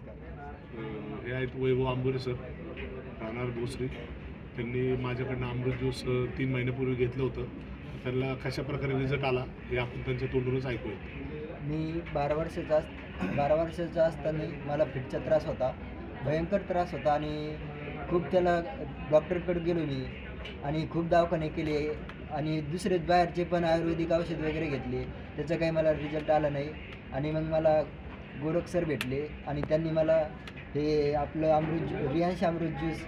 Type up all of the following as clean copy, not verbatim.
हे आहेत वैभव आंबोरे सर, राहणार भोसरी. त्यांनी माझ्याकडनं अमृत ज्यूस 3 महिन्यापूर्वी घेतलं होतं. त्यांना कशा प्रकारे रिझल्ट आला हे आपण त्यांच्या तोंडूनच ऐकूया. मी 12 वर्षाचा असताना मला फिटचा त्रास होता, भयंकर त्रास होता आणि खूप त्याला डॉक्टरकडे गेलो मी आणि खूप दवाखाने केले आणि दुसरे बाहेरचे पण आयुर्वेदिक औषध वगैरे घेतले, त्याचा काही मला रिझल्ट आला नाही. आणि मग मला गोरख सर भेटले आणि त्यांनी मला हे आपलं रियांश अमृत ज्यूस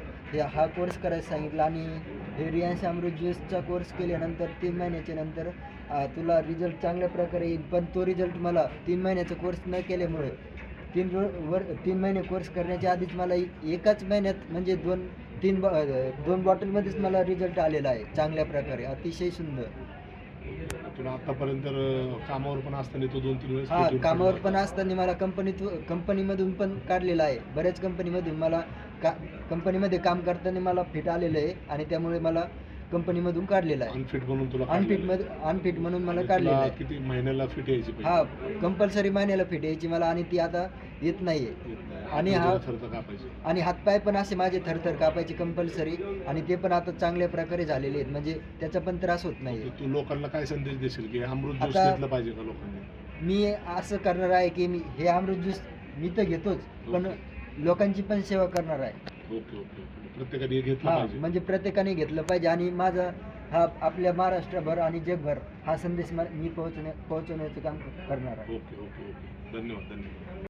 हा कोर्स करायला सांगितला आणि हे रियांश अमृत ज्यूसचा कोर्स केल्यानंतर 3 महिन्याच्या नंतर तुला रिझल्ट चांगल्या प्रकारे येईल. पण तो रिझल्ट मला 3 महिन्याचा कोर्स न केल्यामुळे 3 महिने कोर्स करण्याच्या आधीच मला एकाच महिन्यात म्हणजे 2 बॉटलमध्येच मला रिझल्ट आलेला आहे चांगल्या प्रकारे, अतिशय सुंदर. तुला आतापर्यंत कामावर पण असताना तो 2-3 वेळेस हां, कामावर पण असताना मला कंपनीमधून पण काढलेलं आहे. बऱ्याच कंपनीमधून मला कंपनीमध्ये काम करताना मला फिट आलेलं आहे आणि त्यामुळे मला कंपनीमधून काढलेलं आहे. अनफिट म्हणून तुला अनफिट म्हणून मला आणि काढलेलं तुला आहे. किती महिन्याला फिट यायची हां, कंपल्सरी महिन्याला फिट यायची मला आणि ती आता येत नाहीये. आणि थरथर कापायची. आणि हातपाय पण असे माझे थरथर कापायचे कंपल्सरी आणि ते पण आता चांगल्या प्रकारे झालेले आहेत, म्हणजे त्याचा पण त्रास होत नाही. तू लोकांना काय संदेश देशील की अमृत ज्यूस आता घेतलं पाहिजे का लोकांनी? मी असं करणार आहे की मी हे अमृत ज्यूस मी तर घेतोच, पण लोकांची पण सेवा करणार आहे. Okay okay okay. प्रत्येकाने हे घेतलं हां, पाहिजे. म्हणजे प्रत्येकाने घेतलं पाहिजे आणि माझा हा आपल्या महाराष्ट्रभर आणि जगभर हा संदेश मी पोहोचवण्याचं काम करणार आहे. Okay okay okay. धन्यवाद धन्यवाद.